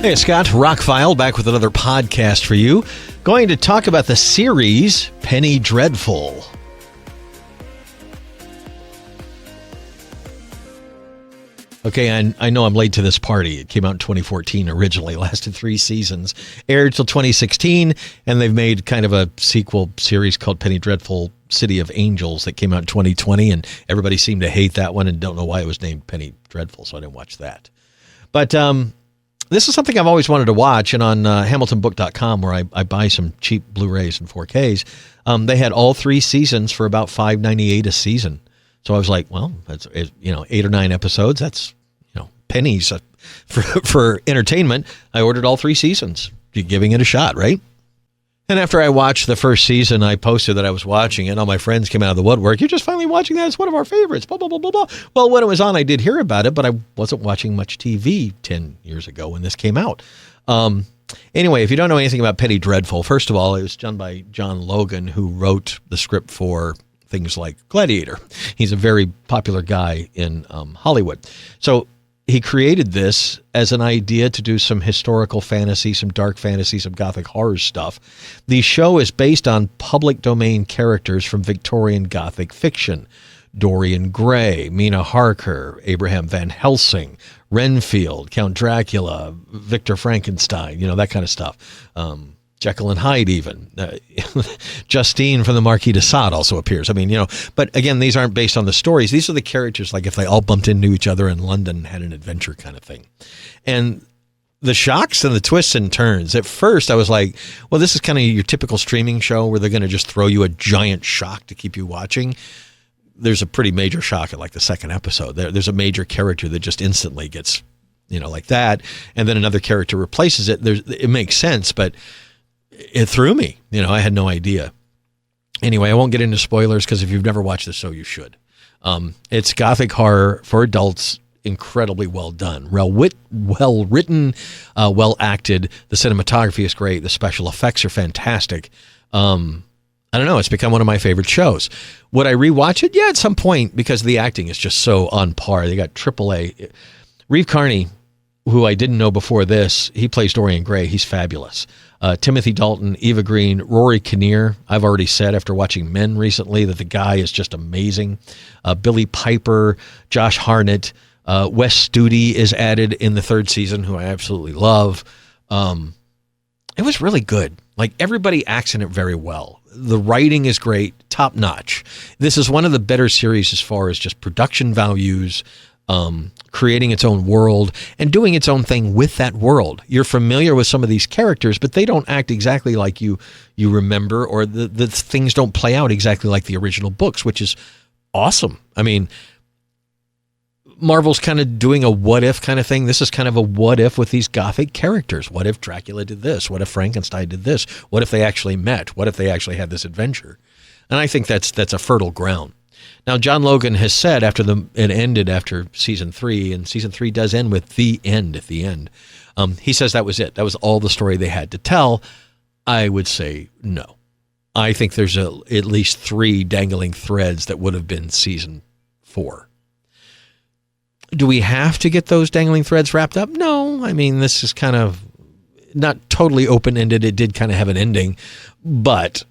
Hey, Scott, ROCKFILE, back with another podcast for you. Going to talk about the series Penny Dreadful. Okay, I know I'm late to this party. It came out in 2014 originally, lasted 3 seasons, aired till 2016, and they've made kind of a sequel series called Penny Dreadful City of Angels that came out in 2020, and everybody seemed to hate that one and don't know why it was named Penny Dreadful, so I didn't watch that. But this is something I've always wanted to watch, and on HamiltonBook.com, where I buy some cheap Blu-rays and 4Ks, they had all 3 seasons for about $5.98 a season. So I was like, well, that's 8 or 9 episodes. That's pennies for entertainment. I ordered all 3 seasons, giving it a shot, right? And after I watched the first season, I posted that I was watching it. All my friends came out of the woodwork. You're just finally watching that? It's one of our favorites. Blah, blah, blah, blah, blah. Well, when it was on, I did hear about it, but I wasn't watching much TV 10 years ago when this came out. Anyway, if you don't know anything about Penny Dreadful, first of all, it was done by John Logan, who wrote the script for things like Gladiator. He's a very popular guy in Hollywood. So he created this as an idea to do some historical fantasy, some dark fantasy, some gothic horror stuff. The show is based on public domain characters from Victorian gothic fiction. Dorian Gray, Mina Harker, Abraham Van Helsing, Renfield, Count Dracula, Victor Frankenstein, that kind of stuff. Jekyll and Hyde even. Justine from the Marquis de Sade also appears. But again, these aren't based on the stories. These are the characters, like if they all bumped into each other in London and had an adventure kind of thing. And the shocks and the twists and turns. At first, I was like, well, this is kind of your typical streaming show where they're going to just throw you a giant shock to keep you watching. There's a pretty major shock at like the second episode. There's a major character that just instantly gets, like that. And then another character replaces it. It makes sense, but it threw me. I had no idea. Anyway, I won't get into spoilers because if you've never watched the show, you should. It's gothic horror for adults, incredibly well done, well written, well acted. The cinematography is great. The special effects are fantastic. I don't know. It's become one of my favorite shows. Would I rewatch it? Yeah, at some point, because the acting is just so on par. They got AAA. Reeve Carney, who I didn't know before this, he plays Dorian Gray. He's fabulous. Timothy Dalton, Eva Green, Rory Kinnear. I've already said after watching Men recently that the guy is just amazing. Billy Piper, Josh Hartnett, Wes Studi is added in the 3rd season, who I absolutely love. It was really good. Like, everybody acts in it very well. The writing is great, top notch. This is one of the better series as far as just production values, creating its own world and doing its own thing with that world. You're familiar with some of these characters, but they don't act exactly like you remember, or the things don't play out exactly like the original books, which is awesome. Marvel's kind of doing a what if kind of thing. This is kind of a what if with these gothic characters. What if Dracula did this? What if Frankenstein did this? What if they actually met? What if they actually had this adventure? And I think that's a fertile ground. Now, John Logan has said it ended after season 3, and season 3 does end with the end at the end. He says that was it. That was all the story they had to tell. I would say no. I think there's at least 3 dangling threads that would have been season 4. Do we have to get those dangling threads wrapped up? No. This is kind of not totally open-ended. It did kind of have an ending, but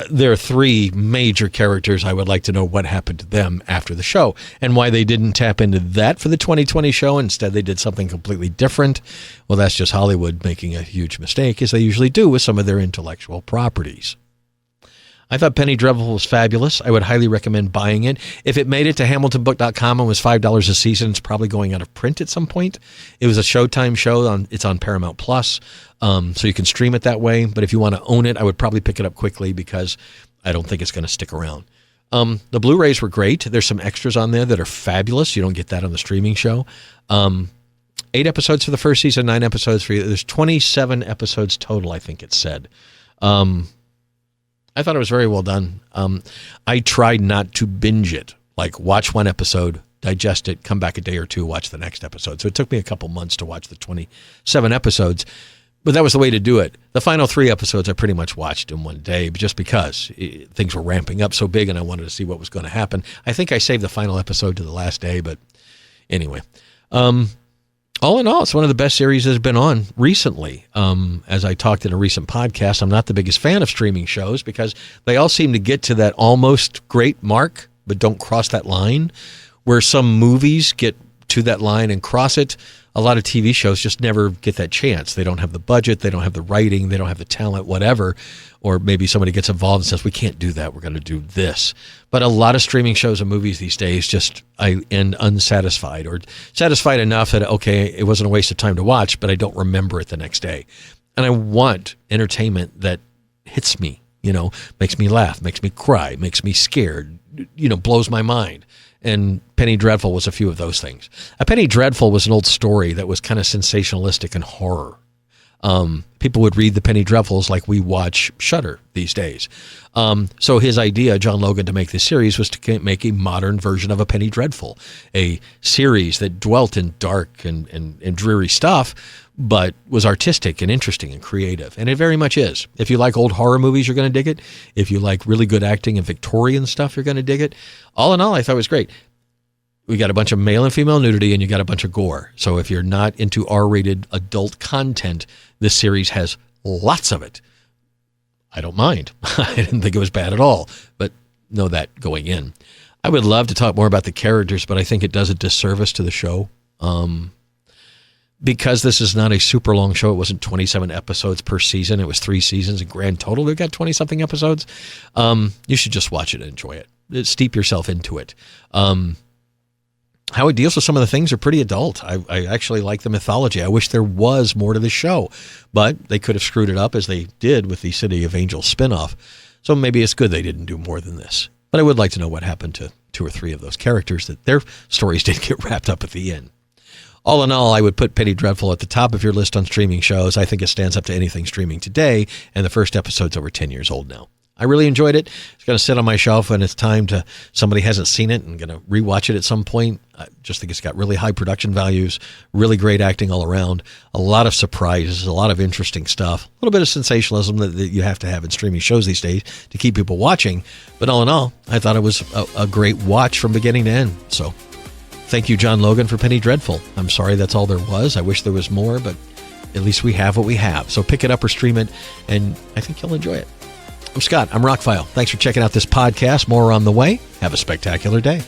there are 3 major characters I would like to know what happened to them after the show, and why they didn't tap into that for the 2020 show. Instead, they did something completely different. Well, that's just Hollywood making a huge mistake, as they usually do with some of their intellectual properties. I thought Penny Dreadful was fabulous. I would highly recommend buying it. If it made it to HamiltonBook.com and was $5 a season, it's probably going out of print at some point. It was a Showtime show. It's on Paramount Plus, so you can stream it that way. But if you want to own it, I would probably pick it up quickly because I don't think it's going to stick around. The Blu-rays were great. There's some extras on there that are fabulous. You don't get that on the streaming show. 8 episodes for the first season, 9 episodes for you. There's 27 episodes total, I think it said. I thought it was very well done. I tried not to binge it, like watch 1 episode, digest it, come back a day or 2, watch the next episode. So it took me a couple months to watch the 27 episodes, but that was the way to do it. The final 3 episodes I pretty much watched in one day, just because things were ramping up so big and I wanted to see what was going to happen. I think I saved the final episode to the last day, but anyway. All in all, it's one of the best series that's been on recently. As I talked in a recent podcast, I'm not the biggest fan of streaming shows because they all seem to get to that almost great mark, but don't cross that line. Where some movies get to that line and cross it, a lot of TV shows just never get that chance. They don't have the budget, they don't have the writing, they don't have the talent, whatever. Or maybe somebody gets involved and says, we can't do that, we're going to do this. But a lot of streaming shows and movies these days, just I end unsatisfied or satisfied enough that, okay, it wasn't a waste of time to watch, but I don't remember it the next day. And I want entertainment that hits me, makes me laugh, makes me cry, makes me scared, blows my mind. And Penny Dreadful was a few of those things. A Penny Dreadful was an old story that was kind of sensationalistic and horror. People would read the Penny Dreadfuls like we watch Shudder these days. So his idea, John Logan, to make this series was to make a modern version of a Penny Dreadful, a series that dwelt in dark and dreary stuff, but was artistic and interesting and creative. And it very much is. If you like old horror movies, you're going to dig it. If you like really good acting and Victorian stuff, you're going to dig it. All in all, I thought it was great. We got a bunch of male and female nudity, and you got a bunch of gore. So if you're not into R-rated adult content, this series has lots of it. I don't mind. I didn't think it was bad at all, but know that going in. I would love to talk more about the characters, but I think it does a disservice to the show. Because this is not a super long show, it wasn't 27 episodes per season. It was 3 seasons in grand total. They've got 20-something episodes. You should just watch it and enjoy it. Steep yourself into it. How it deals with some of the things are pretty adult. I actually like the mythology. I wish there was more to the show, but they could have screwed it up as they did with the City of Angels spinoff. So maybe it's good they didn't do more than this. But I would like to know what happened to 2 or 3 of those characters, that their stories did get wrapped up at the end. All in all, I would put Penny Dreadful at the top of your list on streaming shows. I think it stands up to anything streaming today, and the first episode's over 10 years old now. I really enjoyed it. It's going to sit on my shelf when it's time to, somebody hasn't seen it and going to rewatch it at some point. I just think it's got really high production values, really great acting all around, a lot of surprises, a lot of interesting stuff, a little bit of sensationalism that you have to have in streaming shows these days to keep people watching. But all in all, I thought it was a great watch from beginning to end. So thank you, John Logan, for Penny Dreadful. I'm sorry that's all there was. I wish there was more, but at least we have what we have. So pick it up or stream it, and I think you'll enjoy it. I'm Scott. I'm ROCKFILE. Thanks for checking out this podcast. More on the way. Have a spectacular day.